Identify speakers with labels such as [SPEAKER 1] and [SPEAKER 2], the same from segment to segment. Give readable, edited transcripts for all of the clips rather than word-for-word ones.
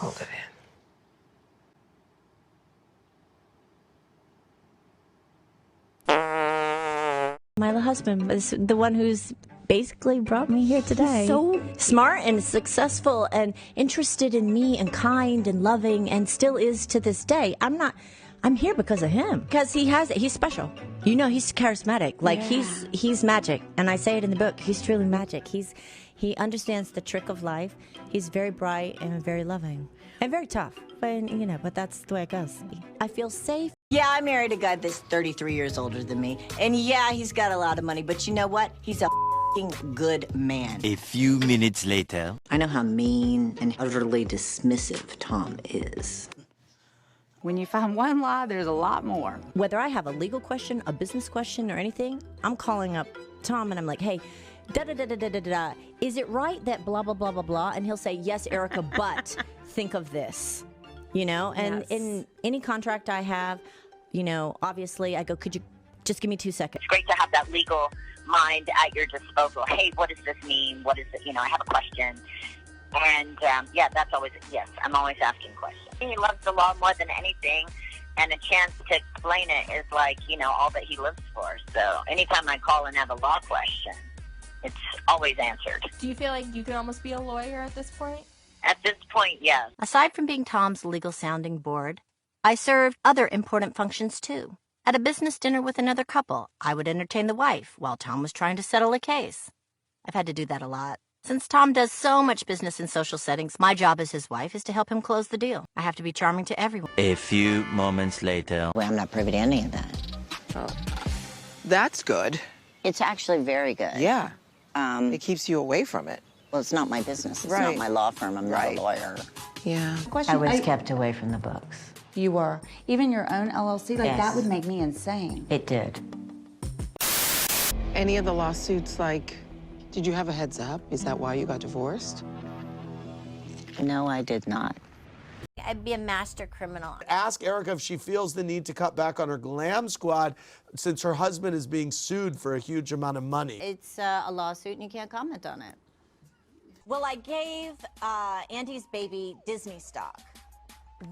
[SPEAKER 1] Hold it in.
[SPEAKER 2] My husband was the one who's basically brought me here today.
[SPEAKER 3] He's so
[SPEAKER 2] smart and successful and interested in me and kind and loving and still is to this day. I'm here because of him. Because he's special. You know, he's charismatic. Like,
[SPEAKER 3] yeah.
[SPEAKER 2] he's magic. And I say it in the book, he's truly magic. He understands the trick of life. He's very bright and very loving. And very tough. But that's the way it goes. I feel safe.
[SPEAKER 4] Yeah, I married a guy that's 33 years older than me. And yeah, he's got a lot of money, but you know what? He's a f***ing good man.
[SPEAKER 5] A few minutes later.
[SPEAKER 4] I know how mean and utterly dismissive Tom is.
[SPEAKER 3] When you find one lie, there's a lot more.
[SPEAKER 2] Whether I have a legal question, a business question, or anything, I'm calling up Tom and I'm like, hey, da-da-da-da-da-da-da, is it right that blah, blah, blah, blah, blah? And he'll say, yes, Erika, but think of this. And
[SPEAKER 3] Yes.
[SPEAKER 2] in any contract I have, obviously I go, could you just give me 2 seconds?
[SPEAKER 6] It's great to have that legal mind at your disposal. Hey, what does this mean? What is it? I have a question. And, that's always, yes, I'm always asking questions. He loves the law more than anything, and a chance to explain it is like, all that he lives for. So anytime I call and have a law question, it's always answered.
[SPEAKER 7] Do you feel like you can almost be a lawyer at this point?
[SPEAKER 6] At this point, yes.
[SPEAKER 2] Aside from being Tom's legal sounding board, I served other important functions too. At a business dinner with another couple, I would entertain the wife while Tom was trying to settle a case. I've had to do that a lot. Since Tom does so much business in social settings, my job as his wife is to help him close the deal. I have to be charming to everyone.
[SPEAKER 5] A few moments later.
[SPEAKER 4] Well, I'm not privy to any of that.
[SPEAKER 1] Oh. That's good.
[SPEAKER 4] It's actually very good.
[SPEAKER 1] Yeah. It keeps you away from it.
[SPEAKER 4] Well, it's not my business. It's
[SPEAKER 1] Right.
[SPEAKER 4] not my law firm. I'm not
[SPEAKER 1] Right.
[SPEAKER 4] a lawyer.
[SPEAKER 1] Yeah.
[SPEAKER 2] I was kept away from the books.
[SPEAKER 3] You were. Even your own LLC,
[SPEAKER 2] Yes.
[SPEAKER 3] that would make me insane.
[SPEAKER 2] It did.
[SPEAKER 1] Any of the lawsuits, did you have a heads up? Is that why you got divorced?
[SPEAKER 4] No, I did not.
[SPEAKER 2] I'd be a master criminal.
[SPEAKER 8] Ask Erika if she feels the need to cut back on her glam squad since her husband is being sued for a huge amount of money.
[SPEAKER 2] It's a lawsuit and you can't comment on it. Well, I gave Auntie's baby Disney stock.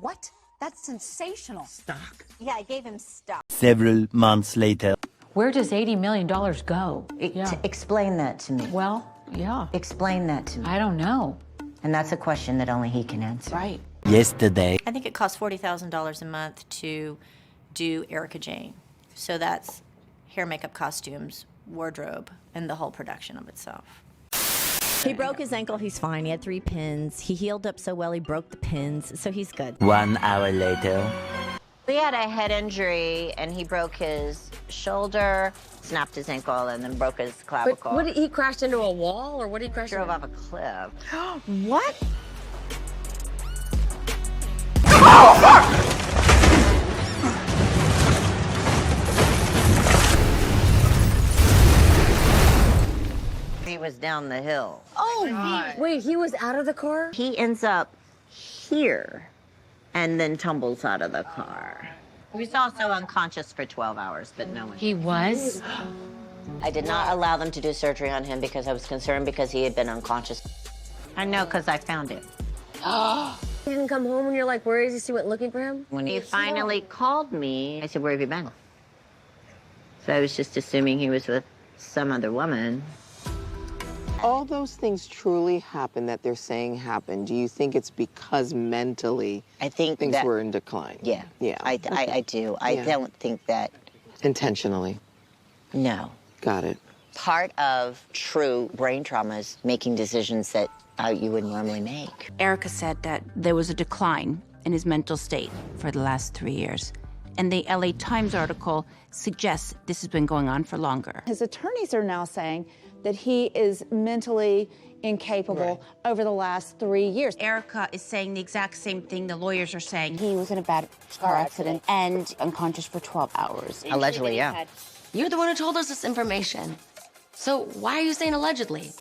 [SPEAKER 3] What? That's sensational.
[SPEAKER 1] Stock.
[SPEAKER 2] Yeah, I gave him stock.
[SPEAKER 5] Several months later.
[SPEAKER 9] Where does $80 million go?
[SPEAKER 2] Explain that to me.
[SPEAKER 9] Well, yeah.
[SPEAKER 2] Explain that to me.
[SPEAKER 9] I don't know.
[SPEAKER 2] And that's a question that only he can answer.
[SPEAKER 9] Right.
[SPEAKER 5] Yesterday.
[SPEAKER 2] I think it costs $40,000 a month to do Erika Jayne. So that's hair, makeup, costumes, wardrobe, and the whole production of itself. He broke his ankle, he's fine. He had 3 pins. He healed up so well he broke the pins, so he's good.
[SPEAKER 5] 1 hour later.
[SPEAKER 4] He had a head injury, and he broke his shoulder, snapped his ankle, and then broke his clavicle.
[SPEAKER 7] What, he crashed into a wall, or what did he crash
[SPEAKER 4] Drove
[SPEAKER 7] into?
[SPEAKER 4] off a cliff.
[SPEAKER 3] What?
[SPEAKER 4] He was down the hill.
[SPEAKER 7] Oh, wait, he was out of the car?
[SPEAKER 4] He ends up here and then tumbles out of the car. He was also unconscious for 12 hours, but no one.
[SPEAKER 9] He was?
[SPEAKER 4] I did not allow them to do surgery on him because I was concerned because he had been unconscious. I know because I found it.
[SPEAKER 7] He didn't come home and you're like, where is he? So you went looking for him?
[SPEAKER 4] When he finally called me, I said, where have you been? So I was just assuming he was with some other woman.
[SPEAKER 1] All those things truly happen that they're saying happened. Do you think it's because mentally
[SPEAKER 4] I think
[SPEAKER 1] things
[SPEAKER 4] that,
[SPEAKER 1] were in decline?
[SPEAKER 4] Yeah.
[SPEAKER 1] Yeah.
[SPEAKER 4] I do. I
[SPEAKER 1] Yeah.
[SPEAKER 4] don't think that,
[SPEAKER 1] Intentionally.
[SPEAKER 4] no.
[SPEAKER 1] Got it.
[SPEAKER 4] Part of true brain trauma is making decisions that you would normally make.
[SPEAKER 10] Erika said that there was a decline in his mental state for the last 3 years. And the LA Times article suggests this has been going on for longer.
[SPEAKER 3] His attorneys are now saying that he is mentally incapable over the last 3 years.
[SPEAKER 10] Erika is saying the exact same thing the lawyers are saying.
[SPEAKER 11] He was in a bad car accident and unconscious for 12 hours.
[SPEAKER 4] Allegedly, yeah.
[SPEAKER 7] You're the one who told us this information. So why are you saying allegedly?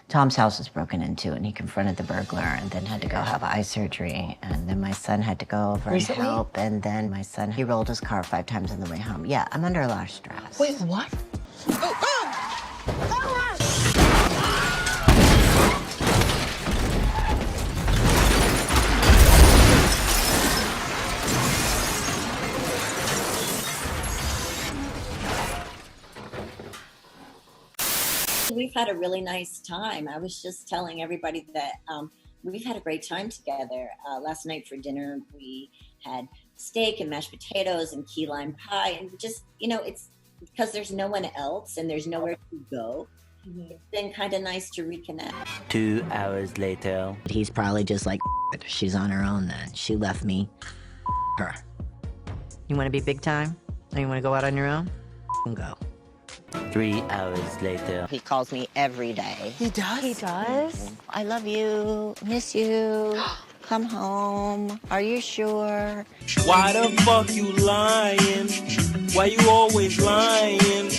[SPEAKER 2] Tom's house was broken into and he confronted the burglar and then had to go have eye surgery. And then my son had to go over and help. And then my son, he rolled his car 5 times on the way home. Yeah, I'm under a lot of stress.
[SPEAKER 7] Wait, what?
[SPEAKER 4] had a really nice time. I was just telling everybody that we've had a great time together. Last night for dinner, we had steak and mashed potatoes and key lime pie. And just, it's because there's no one else and there's nowhere to go. It's been kind of nice to reconnect.
[SPEAKER 5] 2 hours later.
[SPEAKER 2] He's probably just like, she's on her own then. She left me, her. You want to be big time? Or you want to go out on your own? Go.
[SPEAKER 5] 3 hours later.
[SPEAKER 4] He calls me every day.
[SPEAKER 1] He does?
[SPEAKER 4] He does? I love you, miss you, come home, are you sure?
[SPEAKER 12] Why the fuck you lying? Why you always lying?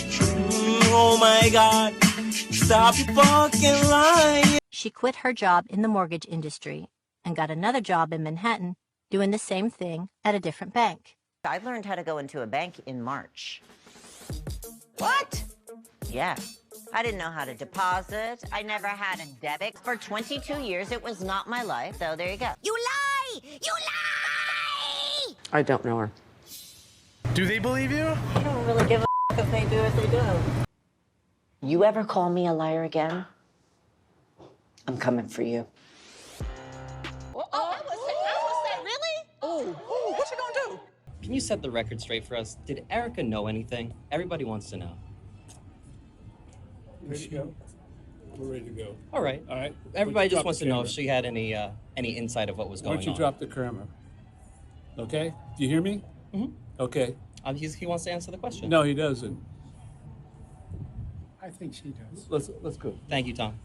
[SPEAKER 12] Oh my God, stop fucking lying.
[SPEAKER 2] She quit her job in the mortgage industry and got another job in Manhattan doing the same thing at a different bank.
[SPEAKER 4] I learned how to go into a bank in March. What? Yeah. I didn't know how to deposit. I never had a debit. For 22 years, it was not my life. So there you go.
[SPEAKER 2] You lie! You lie!
[SPEAKER 1] I don't know her.
[SPEAKER 12] Do they believe you?
[SPEAKER 4] I don't really give a if they do as they do.
[SPEAKER 11] You ever call me a liar again? I'm coming for you.
[SPEAKER 1] What you gonna do?
[SPEAKER 13] Can you set the record straight for us? Did Erika know anything? Everybody wants to know.
[SPEAKER 14] Ready to go? We're ready to go.
[SPEAKER 13] All right.
[SPEAKER 14] All right.
[SPEAKER 13] Everybody just wants to know if
[SPEAKER 14] camera.
[SPEAKER 13] she had any insight of what was
[SPEAKER 14] Why
[SPEAKER 13] going
[SPEAKER 14] don't you
[SPEAKER 13] on.
[SPEAKER 14] drop the camera? Okay? Do you hear me?
[SPEAKER 13] Mhm.
[SPEAKER 14] Okay.
[SPEAKER 13] He wants to answer the question.
[SPEAKER 14] No, he doesn't.
[SPEAKER 15] I think she does.
[SPEAKER 14] Let's go.
[SPEAKER 13] Thank you, Tom.